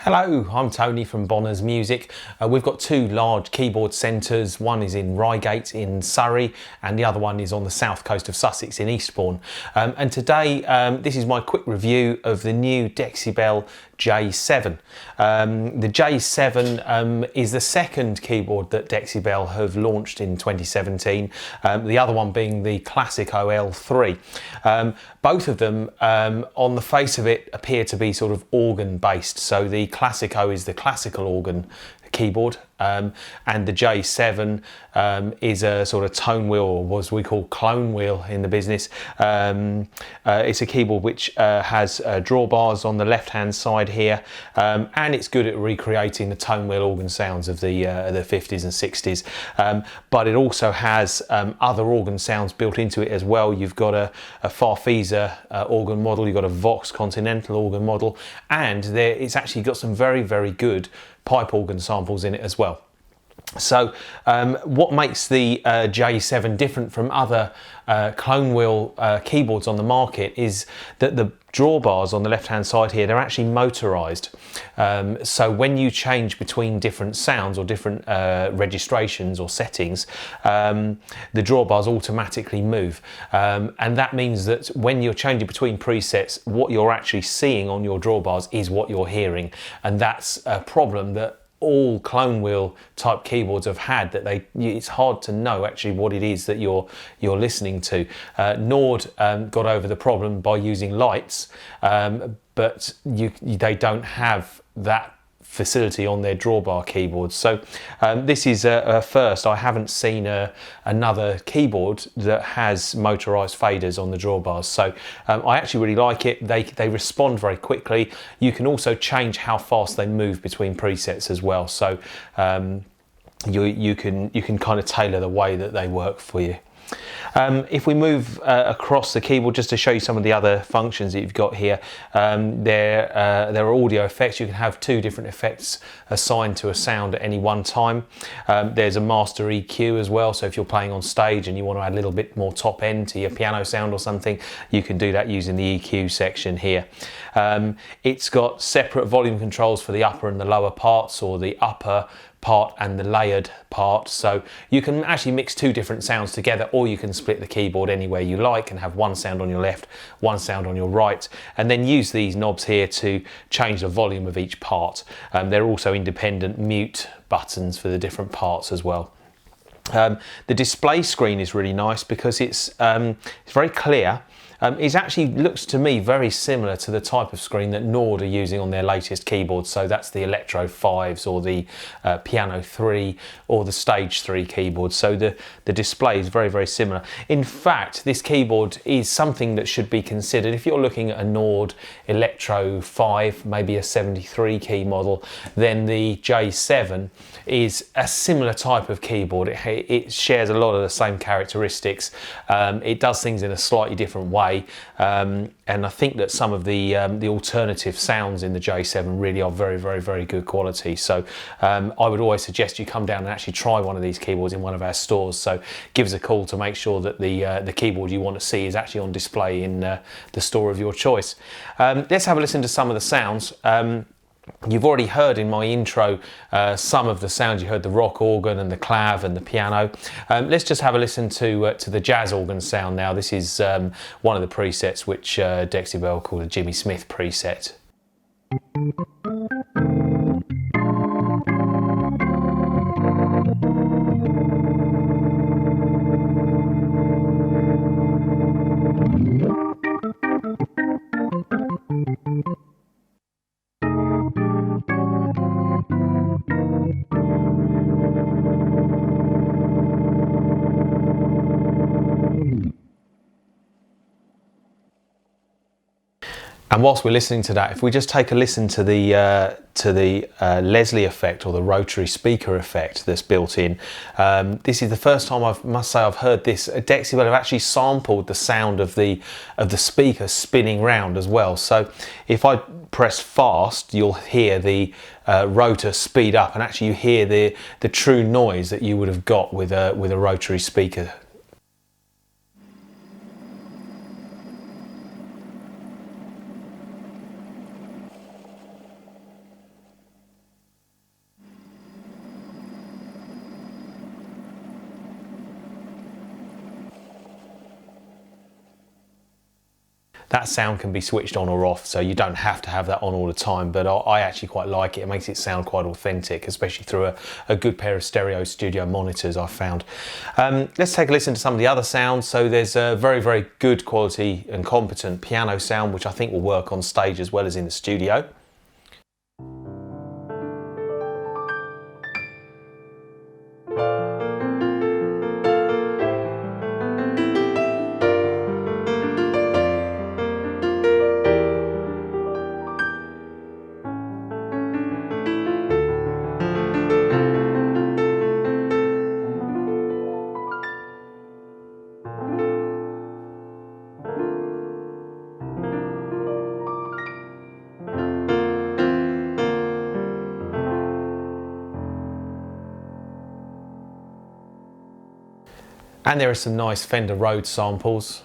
Hello, I'm Tony from Bonner's Music. We've got two large keyboard centres. One is in Reigate in Surrey and the other one is on the south coast of Sussex in Eastbourne. And today this is my quick review of the new Dexibell J7. The J7 is the second keyboard that Dexibell have launched in 2017, the other one being the Classico L3. Both of them, on the face of it, appear to be sort of organ based. So the Classico is the classical organ keyboard, and the J7 is a sort of tone wheel, or as we call clone wheel in the business. It's a keyboard which has drawbars on the left hand side here, and it's good at recreating the tone wheel organ sounds of the 50s and 60s, but it also has other organ sounds built into it as well. You've got a Farfisa organ model, you've got a Vox Continental organ model, and it's actually got some very, very good pipe organ samples in it as well. So what makes the J7 different from other clone wheel keyboards on the market is that the drawbars on the left hand side here, they're actually motorized. So when you change between different sounds or different registrations or settings, the drawbars automatically move. And that means that when you're changing between presets, what you're actually seeing on your drawbars is what you're hearing. And that's a problem that all clone wheel type keyboards have had, that it's hard to know actually what it is that you're listening to. Nord got over the problem by using lights, but they don't have that facility on their drawbar keyboards. So this is a first. I haven't seen another keyboard that has motorized faders on the drawbars. So I actually really like it. They respond very quickly. You can also change how fast they move between presets as well. So you can kind of tailor the way that they work for you. If we move across the keyboard, just to show you some of the other functions that you've got here, there are audio effects. You can have two different effects assigned to a sound at any one time. There's a master EQ as well, so if you're playing on stage and you want to add a little bit more top end to your piano sound or something, you can do that using the EQ section here. It's got separate volume controls for the upper and the lower parts, or the upper part and the layered part, so you can actually mix two different sounds together, or you can split the keyboard anywhere you like and have one sound on your left, one sound on your right, and then use these knobs here to change the volume of each part. They're also independent mute buttons for the different parts as well. The display screen is really nice because it's very clear. It actually looks to me very similar to the type of screen that Nord are using on their latest keyboards. So that's the Electro 5s or the Piano 3 or the Stage 3 keyboards. So the display is very, very similar. In fact, this keyboard is something that should be considered. If you're looking at a Nord Electro 5, maybe a 73 key model, then the J7 is a similar type of keyboard. It shares a lot of the same characteristics. It does things in a slightly different way. And I think that some of the alternative sounds in the J7 really are very, very, very good quality. So I would always suggest you come down and actually try one of these keyboards in one of our stores. So give us a call to make sure that the keyboard you want to see is actually on display in the store of your choice. Let's have a listen to some of the sounds. You've already heard in my intro some of the sounds. You heard the rock organ and the clav and the piano. Let's just have a listen to the jazz organ sound now. This is one of the presets which Dexibell called a Jimmy Smith preset. And whilst we're listening to that, if we just take a listen to the Leslie effect, or the rotary speaker effect that's built in, this is the first time must say I've heard this. Dexibell have actually sampled the sound of the speaker spinning round as well. So if I press fast, you'll hear the rotor speed up, and actually you hear the true noise that you would have got with a rotary speaker. That sound can be switched on or off, so you don't have to have that on all the time, but I actually quite like it. It makes it sound quite authentic, especially through a good pair of stereo studio monitors, I've found. Let's take a listen to some of the other sounds. So there's a very, very good quality and competent piano sound, which I think will work on stage as well as in the studio. And there are some nice Fender Rhodes samples.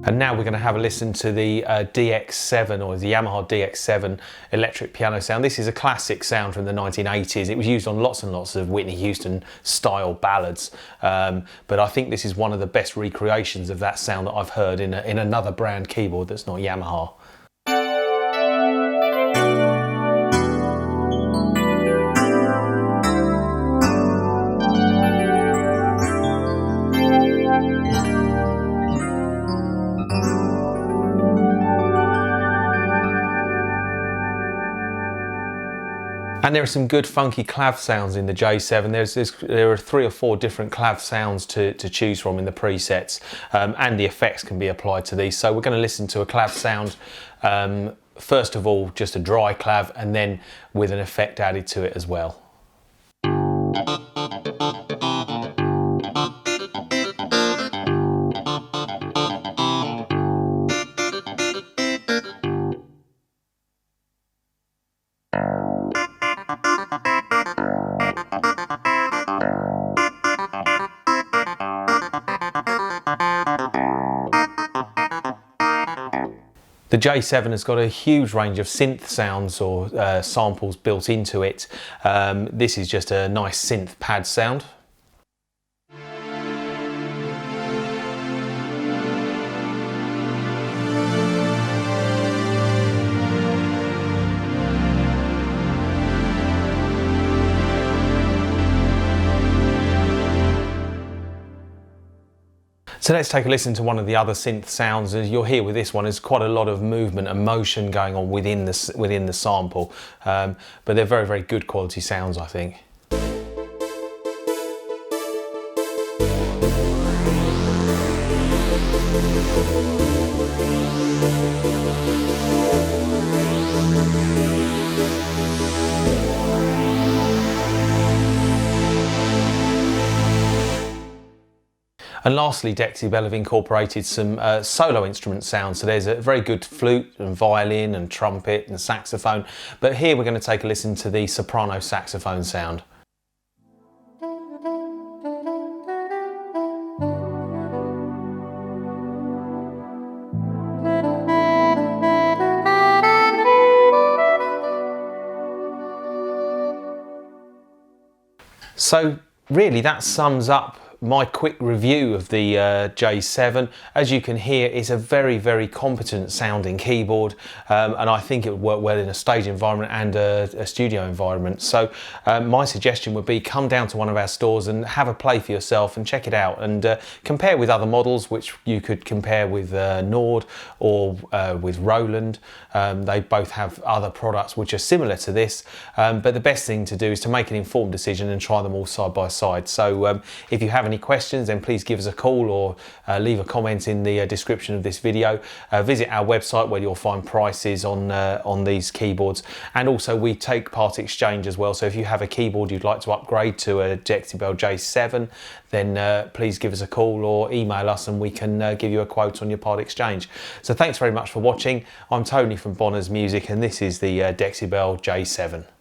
And now we're going to have a listen to the DX7, or the Yamaha DX7 electric piano sound. This is a classic sound from the 1980s. It was used on lots and lots of Whitney Houston style ballads. But I think this is one of the best recreations of that sound that I've heard in another brand keyboard that's not Yamaha. And there are some good funky clav sounds in the J7. There are 3 or 4 different clav sounds to choose from in the presets, and the effects can be applied to these. So we're going to listen to a clav sound, first of all just a dry clav, and then with an effect added to it as well. The J7 has got a huge range of synth sounds or samples built into it. This is just a nice synth pad sound. So let's take a listen to one of the other synth sounds. As you'll hear with this one, there's quite a lot of movement and motion going on within the sample, but they're very, very good quality sounds, I think. And lastly, Dexibell have incorporated some solo instrument sounds. So there's a very good flute and violin and trumpet and saxophone. But here we're going to take a listen to the soprano saxophone sound. So really that sums up my quick review of the J7. As you can hear, it's a very competent sounding keyboard, and I think it would work well in a stage environment and a studio environment. So my suggestion would be come down to one of our stores and have a play for yourself and check it out, and compare with other models, which you could compare with Nord or with Roland. They both have other products which are similar to this, but the best thing to do is to make an informed decision and try them all side by side. So if you have any questions, then please give us a call or leave a comment in the description of this video. Visit our website where you'll find prices on these keyboards, and also we take part exchange as well. So if you have a keyboard you'd like to upgrade to a Dexibell J7, then please give us a call or email us and we can give you a quote on your part exchange. So thanks very much for watching. I'm Tony from Bonner's Music and this is the Dexibell J7.